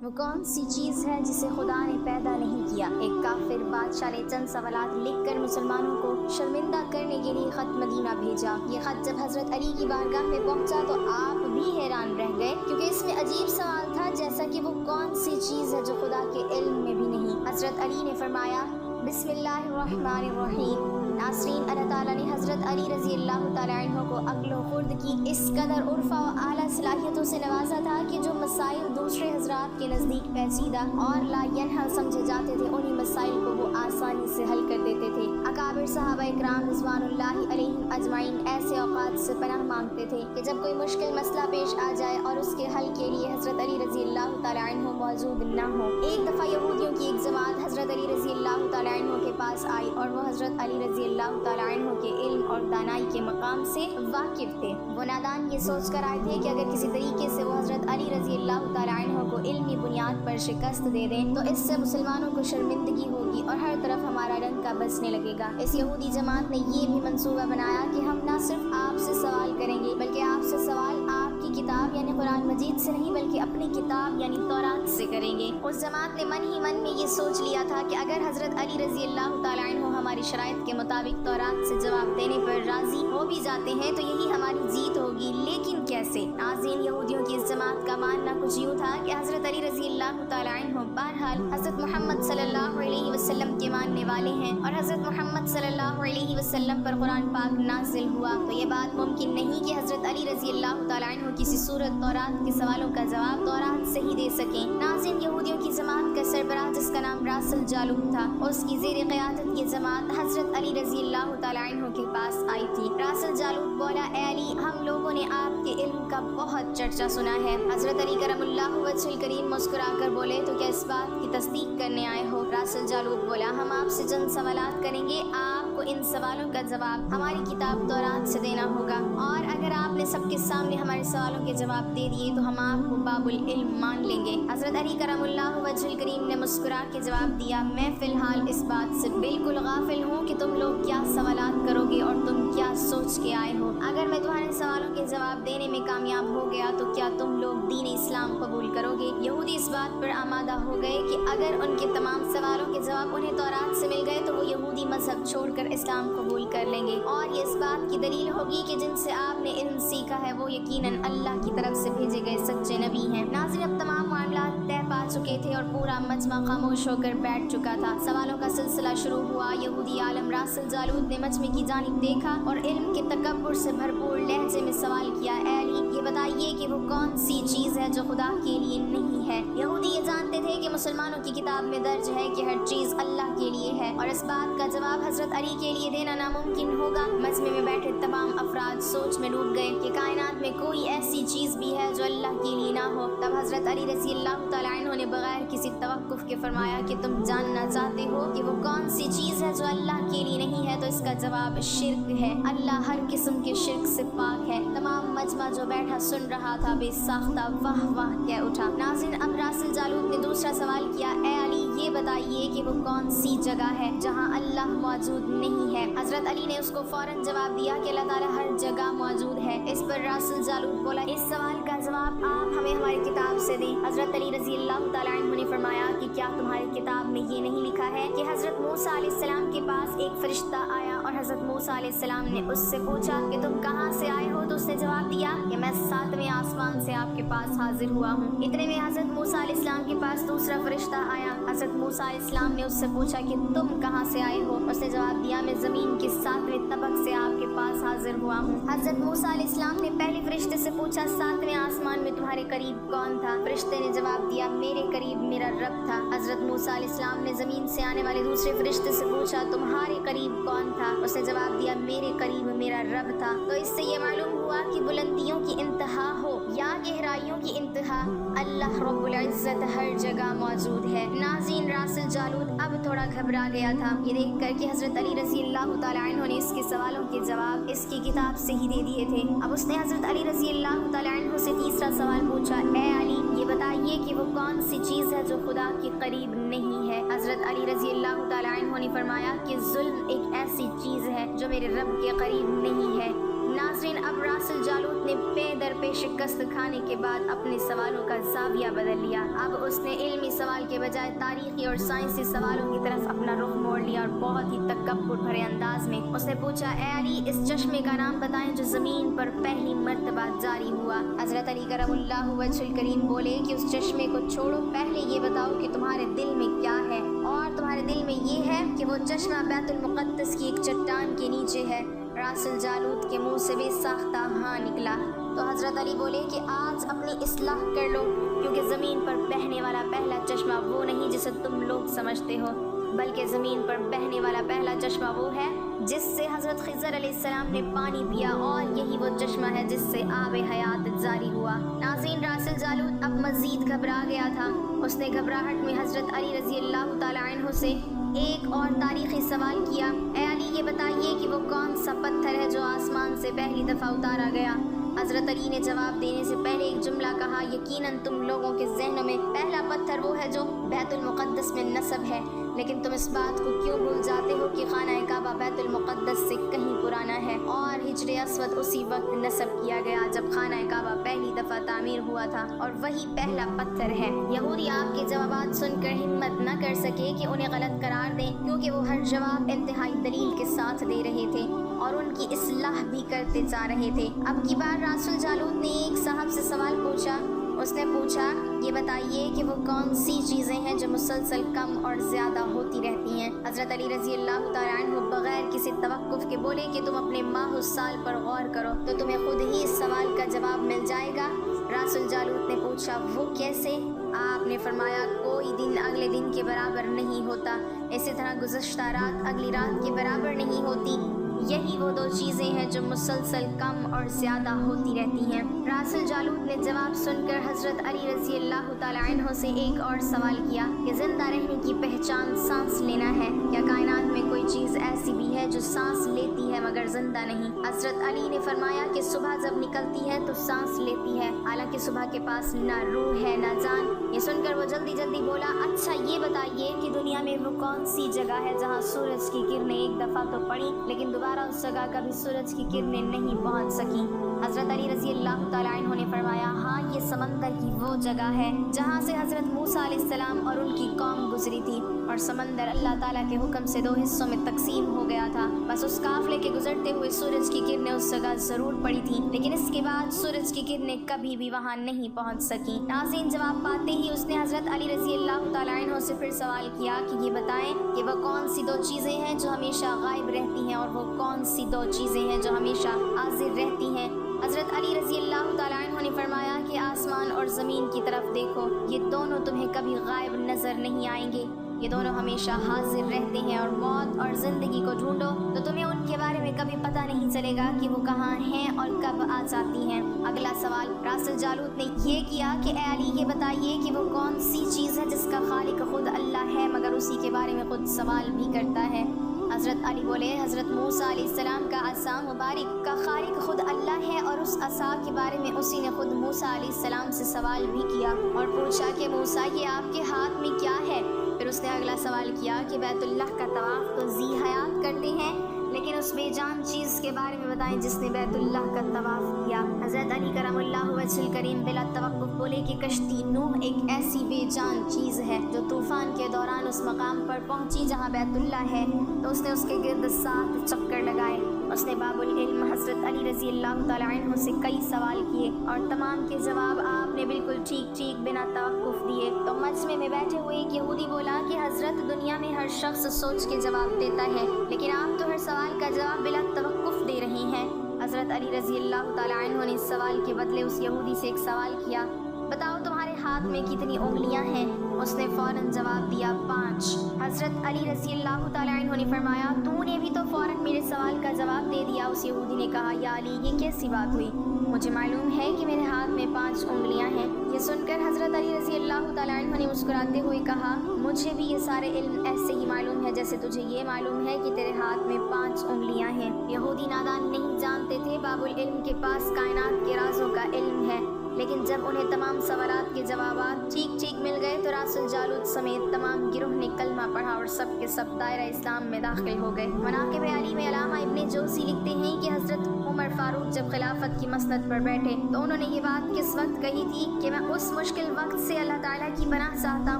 وہ کون سی چیز ہے جسے خدا نے پیدا نہیں کیا؟ ایک کافر بادشاہ نے چند سوالات لکھ کر مسلمانوں کو شرمندہ کرنے کے لیے خط مدینہ بھیجا۔ یہ خط جب حضرت علی کی بارگاہ میں پہنچا تو آپ بھی حیران رہ گئے، کیونکہ اس میں عجیب سوال تھا، جیسا کہ وہ کون سی چیز ہے جو خدا کے علم میں بھی نہیں۔ حضرت علی نے فرمایا، بسم اللہ الرحمن الرحیم۔ ناظرین، اللہ تعالیٰ نے حضرت علی رضی اللہ تعالیٰ عنہ کو عقل و خرد کی اس قدر عرفہ و اعلیٰ صلاحیتوں سے نوازا تھا کہ جو مسائل دوسرے حضرات کے نزدیک پیچیدہ اور لا ینحل سمجھے جاتے تھے، انہی مسائل کو وہ آسانی سے حل کر دیتے تھے۔ اکابر صحابہ اکرام رضوان اللہ علیہم اجمعین ایسے اوقات سے پناہ مانگتے تھے کہ جب کوئی مشکل مسئلہ پیش آ جائے اور اس کے حل کے لیے حضرت علی رضی اللہ تعالیٰ عنہ موجود نہ ہو۔ ایک دفعہ یہودیوں کی ایک جماعت حضرت علی رضی اللہ تعالیٰ عنہ کے پاس آئی اور وہ حضرت علی رضی اللہ تعالیٰ عنہ کے علم اور دانائی کے مقام سے واقف تھے۔ وہ نادان یہ سوچ کر آئے تھے کہ اگر کسی طریقے سے وہ حضرت علی رضی اللہ تعالیٰ عنہ کو علمی بنیاد پر شکست دے دیں تو اس سے مسلمانوں کو شرمندگی ہوگی اور ہر طرف ہمارا ڈنکا بجنے لگے گا۔ اس یہودی جماعت نے یہ بھی منصوبہ بنایا کہ ہم نہ صرف آپ سے سوال کریں گے بلکہ آپ سے سوال آپ کی کتاب یعنی قرآن مجید سے نہیں بلکہ اپنی کتاب یعنی تورات سے کریں گے۔ اس جماعت نے من ہی من میں یہ سوچ لیا تھا کہ اگر حضرت علی رضی اللہ تعالیٰ عنہ ہماری شرائط کے مطابق تورات سے جواب دینے پر راضی ہو بھی جاتے ہیں تو یہی ہماری جیت ہوگی، لیکن کیسے؟ ناظرین، یہودیوں کی اس جماعت کا ماننا کچھ یوں تھا کہ حضرت علی رضی اللہ تعالیٰ عنہ بہرحال حضرت محمد صلی اللہ علیہ وسلم کے ماننے والے ہیں اور حضرت محمد صلی اللہ علیہ وسلم پر قرآن پاک نازل ہوا، تو یہ بات ممکن نہیں کہ حضرت علی رضی اللہ تعالیٰ عنہ کسی صورت تورات کے سوالوں کا جواب تورات سے ہی دے سکیں۔ ناظرین، یہودیوں کی جماعت کا سربراہ جس کا نام راس الجالوت تھا، اس کی زیر قیادت یہ جماعت حضرت علی رضی اللہ تعالیٰ عنہ کے پاس آئی تھی۔ راس الجالوت بولا، اے علی، ہم لوگوں نے آپ کے علم کا بہت چرچا سنا ہے۔ حضرت علی کرم اللہ وجہ الکریم مسکرا کر بولے، تو کیا اس بات کی تصدیق کرنے آئے ہو؟ راس الجالوت بولا، ہم آپ سے چند سوالات کریں گے، آپ کو ان سوالوں کا جواب ہماری کتاب تورات سے دینا ہوگا، اور اگر آپ نے سب کے سامنے ہمارے سوالوں کے جواب دے دیے تو ہم آپ کو باب العلم مان لیں گے۔ حضرت علی کرم اللہ وجہ الکریم نے مسکرا کے جواب دیا، میں فی الحال اس بات سے بالکل غافل ہوں کہ تم لوگ کیا سوالات کرو گے اور تم کیا سوچ کے آئے ہو۔ اگر میں تمہارے سوالوں کے جواب دینے میں کامیاب ہو گیا تو کیا تم لوگ دین اسلام قبول کرو گے؟ یہودی اس بات پر آمادہ ہو گئے کہ اگر ان کے تمام سوالوں کے جواب انہیں تورات سے مل گئے تو وہ یہودی مذہب چھوڑ کر اسلام قبول کر لیں گے، اور یہ اس بات کی دلیل ہوگی کہ جن سے آپ نے علم سیکھا ہے وہ یقیناً اللہ کی طرف سے بھیجے گئے سچے نبی ہیں۔ ناظرین، اب تمام معاملات طے پا چکے تھے اور پورا مجمع خاموش ہو کر بیٹھ چکا تھا۔ سوالوں کا سلسلہ شروع ہوا۔ یہودی عالم راس الجالوت نے مجمع کی جانب دیکھا اور علم کے تکبر سے بھرپور لہجے میں سوال کیا، اے علی، یہ بتائیے کہ وہ کون سی چیز ہے جو خدا کے لیے نہیں ہے؟ یہودی یہ جانتے تھے کہ مسلمانوں کی کتاب میں درج ہے کہ ہر چیز اللہ کے لیے ہے، اور اس بات کا جواب حضرت علی کے لیے دینا ناممکن ہوگا۔ مجمع میں بیٹھے تمام افراد سوچ میں ڈوب گئے کہ کائنات میں کوئی ایسی چیز بھی ہے جو اللہ کے لیے نہ ہو۔ تب حضرت علی رضی اللہ تعالیٰ عنہ نے بغیر کسی توقف کے فرمایا کہ تم جاننا چاہتے ہو کہ وہ کون سی چیز ہے جو اللہ کے لیے نہیں ہے، تو اس کا جواب شرک ہے۔ اللہ ہر قسم کے شرک سے پاک ہے۔ تمام مجمع جو بیٹھا سن رہا تھا بے ساختہ واہ واہ کہہ اٹھا۔ ناظرین، اب راس الجالوت نے دوسرا سوال کیا، اے علی، یہ بتائیے کہ وہ کون سی جگہ ہے جہاں اللہ موجود نہیں ہے؟ حضرت علی نے اس کو فوراً جواب دیا کہ اللہ تعالیٰ ہر جگہ موجود ہے۔ اس پر راس الجالوت بولا، اس سوال کا جواب آپ ہمیں ہماری کتاب سے دیں۔ حضرت علی رضی اللہ تعالیٰ عنہ نے فرمایا کہ کیا تمہاری کتاب میں یہ نہیں لکھا ہے کہ حضرت موسیٰ علیہ السلام کے پاس ایک فرشتہ آیا اور حضرت موسیٰ علیہ السلام نے اس سے پوچھا کہ تم کہاں سے آئے ہو، تو اس نے جواب دیا کہ میں 7ویں آسمان سے آپ کے پاس حاضر ہوا ہوں۔ اتنے میں حضرت موسیٰ علیہ السلام کے پاس دوسرا فرشتہ آیا۔ حضرت موسیٰ علیہ السلام نے اس سے پوچھا کہ تم کہاں سے آئے ہو، اس نے جواب دیا میں زمین کے 7ویں طبق سے آپ کے پاس حاضر ہوا ہوں۔ حضرت موسیٰ علیہ السلام نے پہلے فرشتے سے پوچھا 7ویں آسمان میں تمہارے قریب کون تھا؟ فرشتے نے جواب دیا میرے قریب میرا رب تھا۔ حضرت موسیٰ علیہ السلام نے زمین سے آنے والے دوسرے فرشتے سے پوچھا تمہارے قریب کون تھا؟ اس نے جواب دیا میرے قریب میرا رب تھا۔ تو اس سے یہ معلوم ہوا کہ بلندیوں کی انتہا ہو یا گہرائیوں کی انتہا، اللہ رب العزت ہر جگہ موجود ہے۔ ناظرین، راس الجالوت اب تھوڑا گھبرا گیا تھا یہ دیکھ کر کہ حضرت علی رضی اللہ تعالیٰ عنہ نے اس کے سوالوں کے جواب اس کی کتاب سے ہی دے دیے تھے۔ اب اس نے حضرت علی رضی اللہ تعالیٰ عنہ سے تیسرا سوال پوچھا، اے علی، یہ بتائیے کہ وہ کون سی چیز ہے جو خدا کے قریب نہیں ہے؟ حضرت علی رضی اللہ تعالیٰ عنہ نے فرمایا کہ ظلم ایک ایسی چیز ہے جو میرے رب کے قریب نہیں ہے۔ नाज़रीन, अब रासुल जालूत ने पे दर पे शिकस्त खाने के बाद अपने सवालों का ज़ाविया बदल लिया। अब उसने इल्मी सवाल के बजाय तारीखी और साइंसी सवालों की तरफ अपना रुख मोड़ लिया और बहुत ही तकब्बुर भरे अंदाज में उसने पूछा, ए अली, इस चश्मे का नाम बताएं जो ज़मीन पर पहली मर्तबा जारी हुआ। हज़रत अली करमुल्लाहु वजहुल करीम बोले कि उस चश्मे को छोड़ो, पहले ये बताओ कि तुम्हारे दिल में क्या है। और तुम्हारे दिल में ये है कि वो चश्मा बैतुल मुक़द्दस की एक चट्टान के नीचे है। रासुल जालूत के मुंह से बेसाख्ता हाँ निकला। तो हज़रत अली बोले कि आज अपनी इस्लाह कर लो, क्योंकि ज़मीन पर बहने वाला पहला चश्मा वो नहीं जिसे तुम लोग समझते हो, बल्कि ज़मीन पर बहने वाला पहला चश्मा वो है जिससे हज़रत खिज़र अलैहिस्सलाम ने पानी पिया, और यही वो चश्मा है जिससे आब हयात जारी हुआ। नाज़रीन, रासुल जालूत अब मज़ीद घबरा गया था। उसने घबराहट में हज़रत अली रज़ी अल्लाह ताला अन्हु से एक और तारीख़ी सवाल किया, ए अली, ये बताइए कि वो कौन सा पत्थर है जो आसमान से पहली दफ़ा उतारा गया। हज़रत अली ने जवाब देने से पहले एक जुमला कहा, यकीनन तुम लोगों के ज़हनों में पहला पत्थर वो है जो बैतुल मुक़द्दस में नस्ब है, लेकिन तुम इस बात को क्यों भूल जाते हो कि खाना काबा बैतुल मुक़द्दस से कहीं पुराना है और हिजरे अस्वद उसी वक्त नस्ब किया गया जब खाना काबा पहली दफ़ा तामीर हुआ था, और वही पहला पत्थर है। यहूदी आपके जवाबात सुनकर हिम्मत न कर सके कि उन्हें गलत करार दें, क्योंकि वो हर जवाब इंतहाई दलील के साथ दे रहे थे और उनकी इस्लाह भी करते जा रहे थे। अब की बार रासुल जालूत ने एक साहब से सवाल पूछा। उसने पूछा, ये बताइए कि वो कौन सी चीज़ें हैं जो मुसलसल कम और ज़्यादा होती रहती हैं। हज़रत अली रज़ी अल्लाह ताला अन्हु बग़ैर किसी तवक्कुफ़ के बोले कि तुम अपने माह साल पर गौर करो तो तुम्हें खुद ही इस सवाल का जवाब मिल जाएगा। रासुल जालूत ने पूछा, वो कैसे? आपने फरमाया, कोई दिन अगले दिन के बराबर नहीं होता, इसी तरह गुज़श्ता रात अगली रात के बराबर नहीं होती। यही वो दो चीज़ें हैं जो मुसलसल कम और ज़्यादा होती रहती हैं। रासुल जालूत ने जवाब सुनकर हज़रत अली रज़ी अल्लाह ताला अन्हु से एक और सवाल किया कि ज़िंदा रहने की पहचान सांस लेना है। क्या कायनात में कोई चीज़ ऐसी भी है जो सांस लेती है मगर ज़िंदा नहीं? हज़रत अली ने फरमाया कि सुबह जब निकलती है तो सांस लेती है, हालांकि सुबह के पास ना रूह है ना जान। ये सुनकर वो जल्दी जल्दी बोला, अच्छा ये बताइए कि दुनिया में वो कौन सी जगह है जहाँ सूरज की किरणें एक दफ़ा तो पड़ी लेकिन दोबारा उस जगह कभी सूरज की किरणें नहीं पहुँच सकी। हज़रत अली रज़ी अल्लाह ताला अन्हु ने फरमाया, हाँ, ये समंदर की वो जगह है जहाँ से हज़रत मूसा अलैहिस्सलाम और उनकी कौम गुजरी थी, और समंदर अल्लाह ताला के हुक्म से दो हिस्सों में तकसीम हो गया था। बस उस काफिले के गुजरते हुए सूरज की किरणें उस जगह ज़रूर पड़ी थी, लेकिन इसके बाद सूरज की किरणें कभी भी वहाँ नहीं पहुँच सकी। नाज़रीन, जवाब पाते ही उसने हज़रत अली रज़ी अल्लाह ताला अन्हु से फिर सवाल किया कि ये बताएं कि वह कौन सी दो चीज़ें हैं जो हमेशा गायब रहती हैं और वो कौन सी दो चीज़ें हैं जो हमेशा हाजिर रहती हैं। हज़रत अली रज़ी अल्लाह ताला अन्हु ने फरमाया कि आसमान और ज़मीन की तरफ देखो, ये दोनों तुम्हें कभी गायब नज़र नहीं आएंगे, ये दोनों हमेशा हाजिर रहते हैं, और मौत और ज़िंदगी को ढूंढो तो तुम्हें उनके बारे में कभी पता नहीं चलेगा कि वो कहाँ हैं और कब आ जाती हैं। अगला सवाल रासुल जालूत ने ये किया कि ए अली, ये बताइए कि वो कौन सी चीज़ है जिसका खालिक खुद अल्लाह है मगर उसी के बारे में खुद सवाल भी करता है। हज़रत अली बोले, हज़रत मूसा अलैहिस्सलाम का असा मुबारक का खालिक खुद अल्लाह है, और उस असा के बारे में उसी ने खुद मूसा अलैहिस्सलाम से सवाल भी किया और पूछा कि मूसा, ये आपके हाथ में क्या है? फिर उसने अगला सवाल किया कि बैतुल्लाह का तवाफ तो जी हयात करते हैं, लेकिन उस बेजान चीज़ के बारे में बताएं जिसने बैतुल्लाह का तवाफ किया। हज़रत अली करमुल्लाहु वजहुल करीम बिला तवक्कुफ़ बोले कि कश्ती नूह एक ऐसी बेजान चीज़ है जो तूफ़ान के दौरान उस मकाम पर पहुंची जहां बैतुल्लाह है, तो उसने उसके गिर्द 7 चक्कर लगाए। उसने बाबुल इल्म हज़रत अली रज़ी अल्लाह ताला अन्हु से कई सवाल किए और तमाम के जवाब आपने बिल्कुल ठीक ठीक बिना तवक्कुफ़ दिए। तो मजमे में बैठे हुए एक यहूदी बोला कि हज़रत, दुनिया में हर शख्स सोच के जवाब देता है, लेकिन आप तो हर सवाल का जवाब बिला तवक्कुफ़ दे रही हैं। हज़रत अली रज़ी अल्लाह ताला अन्हु ने इस सवाल के बदले उस यहूदी से एक सवाल किया, बताओ तुम्हारे हाथ में कितनी उंगलियां हैं? उसने फ़ौरन जवाब दिया, 5। हज़रत अली रज़ी अल्लाह ताला अन्हु ने फरमाया, तूने भी तो फ़ौरन मेरे सवाल का जवाब दे दिया। उस यहूदी ने कहा, या अली, ये कैसी बात हुई? मुझे मालूम है कि मेरे हाथ में 5 उंगलियां हैं। ये सुनकर हज़रत अली रज़ी अल्लाह ताला अन्हु ने मुस्कुराते हुए कहा, मुझे भी ये सारे इल्म ऐसे ही मालूम है जैसे तुझे ये मालूम है कि तेरे हाथ में 5 उंगलियां हैं। यहूदी नादान नहीं जानते थे बाबुल इल्म के पास कायनात के राज़ों का इल्म है, लेकिन जब उन्हें तमाम सवालात के जवाब ठीक ठीक मिल गए तो रासुल जालूद समेत तमाम गिरोह ने कलमा पढ़ा और सब के सब दायरा इस्लाम में दाखिल हो गए। मनाक़िब अली में अलामा इब्ने जोज़ी लिखते हैं कि हज़रत उमर फारूक जब खिलाफत की मसनद पर बैठे तो उन्होंने ये बात किस वक्त कही थी कि मैं उस मुश्किल वक्त से अल्लाह ताला की पनाह चाहता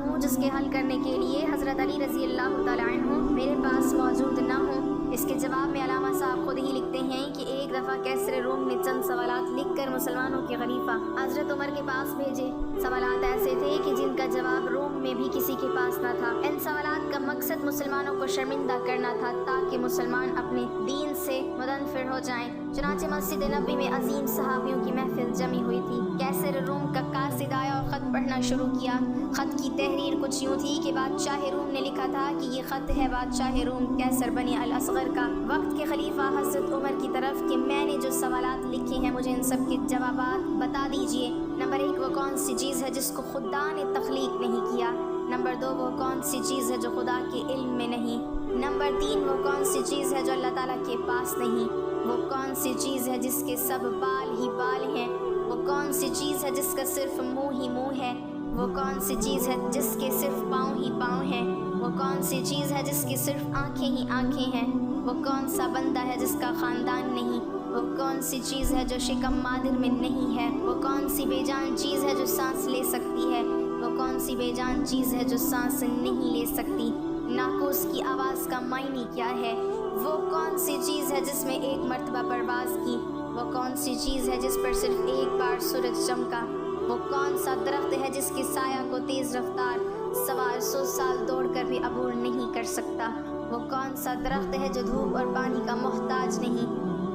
हूँ जिसके हल करने के लिए हज़रत अली रज़ी अल्लाह ताला अन्हु मेरे पास मौजूद न हो। इसके जवाब में अलामा साहब खुद ही लिखते हैं कि एक दफ़ा कैसर रोम ने चंद सवालात लिखकर मुसलमानों के खलीफा हज़रत उमर के पास भेजे। सवालात ऐसे थे कि जिनका जवाब रोम में भी किसी के पास न था। इन सवालात का मकसद मुसलमानों को शर्मिंदा करना था ताकि मुसलमान अपने दीन से मुदन्फिर हो जाएं। चुनांचे मस्जिद नबी में अजीम सहाबियों की महफिल जमी हुई थी। कैसर रोम का कासिद आया और ख़त पढ़ना शुरू किया। ख़त की तहरीर कुछ यूँ थी कि बादशाह रूम ने लिखा था कि ये ख़त है बादशाह रूम कैसर बनी अल असगर का वक्त के खलीफा हज़रत उमर की तरफ कि मैंने जो सवालात लिखे हैं मुझे इन सब के जवाबात बता दीजिए। नंबर 1, वो कौन सी चीज़ है जिसको खुदा ने तख्लीक नहीं किया। नंबर 2, वो कौन सी चीज़ है जो खुदा के इल्म में नहीं। नंबर 3, वो कौन सी चीज़ है जो अल्लाह ताला के पास नहीं। वो कौन सी चीज़ है जिसके सब बाल ही बाल हैं। वो कौन सी चीज़ है जिसका सिर्फ मुंह ही मुंह है। वो कौन सी चीज़ है जिसके सिर्फ पाँव ही पाँव हैं। वो कौन सी चीज़ है जिसकी सिर्फ आँखें ही आँखें हैं। वो कौन सा बंदा है जिसका ख़ानदान नहीं। वो कौन सी चीज़ है जो शिकम मादिर में नहीं है। वो कौन सी बेजान चीज़ है जो सांस ले सकती है। वो कौन सी बेजान चीज़ है जो सांस नहीं ले सकती। नाकूस की आवाज़ का मायने क्या है। वो कौन सी चीज़ है जिसमें एक मर्तबा परवाज़ की। वो कौन सी चीज़ है जिस पर सिर्फ एक बार सूरज चमका। वो कौन सा दरख्त है जिसकी साया को तेज़ रफ्तार सवार 100 साल दौड़ कर भी अबूर नहीं कर सकता। वो कौन सा दरख्त है जो धूप और पानी का मोहताज नहीं।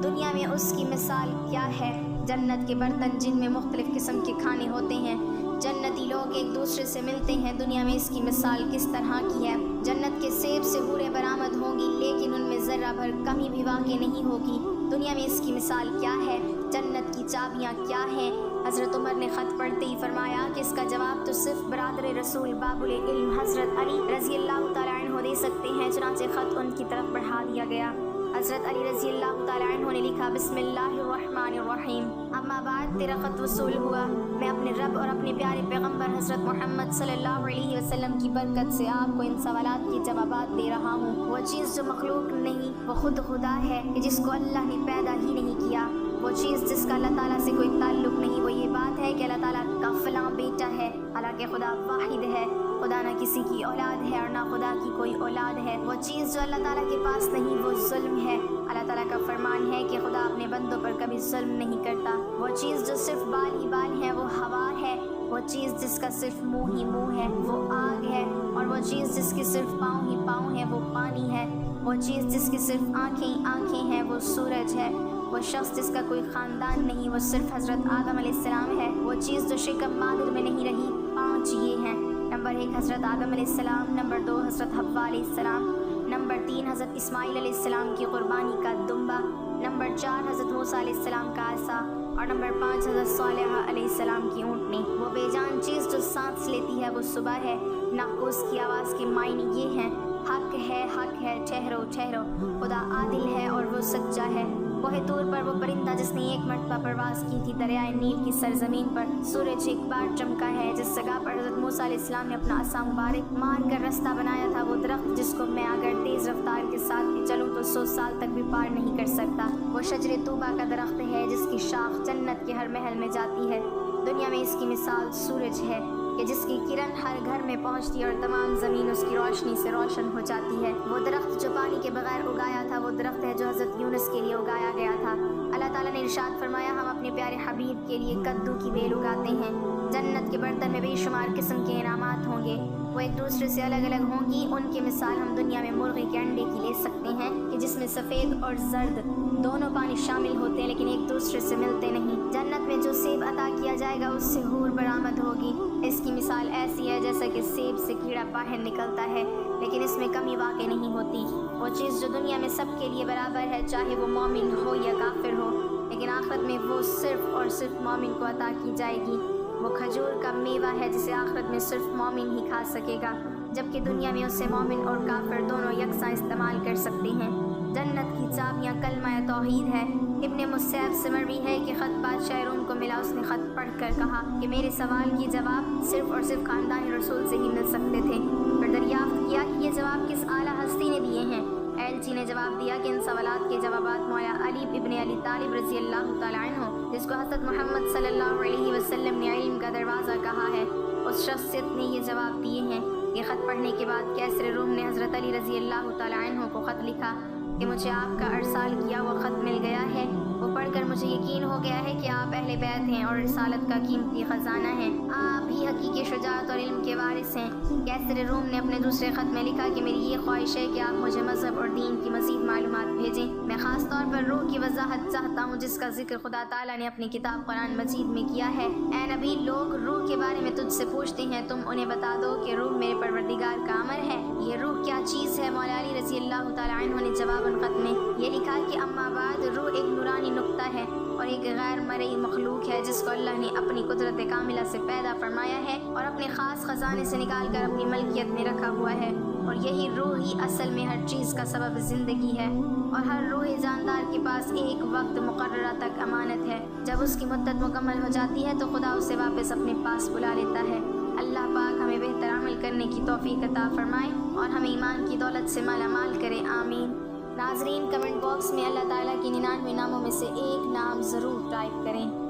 दुनिया में उसकी मिसाल क्या है। जन्नत के बर्तन जिनमें मुख्तलिफ़ किस्म के खाने होते हैं। जन्नती लोग एक दूसरे से मिलते हैं। दुनिया में इसकी मिसाल किस तरह की है। जन्नत के सेब से हूरें बरामद होंगी लेकिन उनमें ज़र्रा भर कमी भी वाक़ई नहीं होगी। दुनिया में इसकी मिसाल क्या है। जन्नत की चाबियाँ क्या हैं। हज़रत उमर ने ख़त पढ़ते ही फरमाया कि इसका जवाब तो सिर्फ बरादर रसूल बाबुल इल्म हज़रत अली रज़ी अल्लाह तआला अन्हु दे सकते हैं। चुनांचे ख़त उनकी तरफ बढ़ा दिया गया। हज़रत अली रज़ी अल्लाह तआला अन्हु ने लिखा, बिस्मिल्लाहिर्रहमानिर्रहीम, अम्मा बाद तेरा ख़त वसूल हुआ। मैं अपने रब और अपने प्यारे पैगम्बर हज़रत मोहम्मद सल्लल्लाहु अलैहि वसल्लम की बरकत से आपको इन सवालात के जवाबात दे रहा हूँ। वो चीज़ जो मखलूक नहीं वो खुद खुदा है कि जिसको अल्लाह ने पैदा ही नहीं किया। वो चीज़ जिसका अल्लाह ताला से कोई ताल्लुक़ नहीं वो ये बात है कि अल्लाह ताला का फ़लाँ बेटा है। हालांकि खुदा वाहिद है। खुदा ना किसी की औलाद है और ना खुदा की कोई औलाद है। वो चीज़ जो अल्लाह ताला के पास नहीं वो जुल्म है। अल्लाह ताला का फरमान है कि खुदा अपने बंदों पर कभी जुल्म नहीं करता। वो चीज़ जो सिर्फ बाल ही बाल है वो हवा है। वो चीज़ जिसका सिर्फ मुंह ही मुंह है वो आग है। और वो चीज़ जिसकी सिर्फ पाँव ही पाँव है वो पानी है। वो चीज़ जिसकी सिर्फ आँखें ही आँखें हैं वो सूरज है। वो शख्स जिसका कोई ख़ानदान नहीं वो सिर्फ हज़रत आदम अलैहिस्सलाम है। वो चीज़ जो शिकम मादिर में नहीं रही 5 ये हैं। नंबर 1 हज़रत आदम अलैहिस्सलाम, नंबर 2 हज़रत हव्वा अलैहिस्सलाम, नंबर 3 हज़रत इस्माइल अलैहिस्सलाम की कुर्बानी का दुम्बा, नंबर 4 हज़रत मूसा अलैहिस्सलाम का आसा और नंबर 5 हज़रत सालेह अलैहिस्सलाम की ऊँटनी। वो बेजान चीज़ जो सांस लेती है वो सुबह है। नाकूस की आवाज़ के मायने ये हैं, हक है ठहरो ठहरो, खुदा आदिल है और वो सच्चा है। कोहे तूर पर वो परिंदा जिसने एक मरतबा परवाज़ की थी दरियाए नील की सरजमीन पर सूरज एक बार चमका है। जिस जगह पर हज़रत मूसा अलैहिस्सलाम ने अपना असा मुबारक मार कर रास्ता बनाया था वो दरख्त जिसको मैं अगर तेज़ रफ्तार के साथ भी चलूँ तो 100 साल तक भी पार नहीं कर सकता। वो शजरे तूबा का दरख्त है जिसकी शाख जन्नत के हर महल में जाती है। दुनिया में इसकी मिसाल सूरज है कि जिसकी किरण हर घर में पहुंचती है और तमाम ज़मीन उसकी रोशनी से रोशन हो जाती है। वो दरख्त जो पानी के बगैर उगाया था वो दरख्त है जो हज़रत यूनुस के लिए उगाया गया था। अल्लाह ताला ने इरशाद फरमाया, हम अपने प्यारे हबीब के लिए कद्दू की बेल उगाते हैं। जन्नत के बर्तन में बेशुमार किस्म के इनामात होंगे। वो एक दूसरे से अलग अलग होंगी। उनकी मिसाल हम दुनिया में मुर्गे के अंडे की ले सकते हैं कि जिसमें सफ़ेद और जर्द दोनों पानी शामिल होते हैं लेकिन एक दूसरे से मिलते नहीं। जन्नत में जो सेब अता किया जाएगा उससे हूर बरामद होगी। इसकी मिसाल ऐसी है जैसा कि सेब से कीड़ा बाहर निकलता है लेकिन इसमें कमी वाक़ई नहीं होती। वो चीज़ जो दुनिया में सबके लिए बराबर है चाहे वो मोमिन हो या काफिर हो, लेकिन आखिरत में वो सिर्फ़ और सिर्फ मोमिन को अता की जाएगी। वो खजूर का मेवा है जिसे आखिरत में सिर्फ मोमिन ही खा सकेगा, जबकि दुनिया में उसे मोमिन और काफिर दोनों यकसा इस्तेमाल कर सकते हैं। जन्नत की चाबियाँ कलमा तौहीद है। इब्ने मुसैब से मरवी है कि ख़त बादशाह रूम को मिला। उसने ख़त पढ़कर कहा कि मेरे सवाल के जवाब सिर्फ़ और सिर्फ ख़ानदान रसूल से ही मिल सकते थे। फिर दरियाफ्त किया कि ये जवाब किस आला हस्ती ने दिए हैं। एलची ने जवाब दिया कि इन सवालात के जवाबात मौला अली इब्ने अली तालिब रज़ी अल्लाह तआला अन्हु, जिसको हज़रत मोहम्मद सल्लल्लाहु अलैहि वसल्लम ने इल्म का दरवाज़ा कहा है, उस शख्सियत ने ये जवाब दिए हैं। ये ख़त पढ़ने के बाद कैसर रूम ने हज़रत अली रज़ी अल्लाह तआला अन्हु को ख़त लिखा कि मुझे आपका अरसाल किया हुआ ख़त मिल गया है। वो पढ़कर मुझे यकीन हो गया है कि आप अहले बैत हैं और रिसालत का कीमती ख़जाना है। आप ही हकीकी शुजाअत और इल्म के वारिस हैं। कैसर रूम ने अपने दूसरे ख़त में लिखा कि मेरी ये ख्वाहिश है कि आप मुझे मज़हब और दीन की मज़ीद मालूमात भेजें। मैं ख़ास तौर पर रूह की वजाहत चाहता हूँ, जिसका जिक्र खुदा ताला ने अपनी किताब कुरान मजीद में किया है। ऐ नबी, लोग रूह के बारे में तुझसे पूछते हैं, तुम उन्हें बता दो कि रूह मेरे परवरदिगार का अमर है। ये रूह क्या चीज़ है? मौला अली रज़ी अल्लाह तआला अन्हु ने जवाबन ख़त में ये लिखा कि अम्मा बाद, रूह एक नूरानी नुक्ता है और एक गैर मरई मखलूक है जिसको अल्लाह ने अपनी कुदरत कामिला से पैदा फरमाया है और अपने ख़ास ख़जाने से निकाल कर अपनी मलकियत में रखा हुआ है। और यही रूह ही असल में हर चीज़ का सबब ज़िंदगी है और हर रूह जानदार के पास एक वक्त मुकर्ररा तक अमानत है। जब उसकी मुद्दत मुकम्मल हो जाती है तो खुदा उसे वापस अपने पास बुला लेता है। अल्लाह पाक हमें बेहतर अमल करने की तौफीक अता फरमाए और हमें ईमान की दौलत से मालामाल करे, आमीन। नाज़रीन, कमेंट बॉक्स में अल्लाह ताला की 99 नामों में से एक नाम ज़रूर टाइप करें।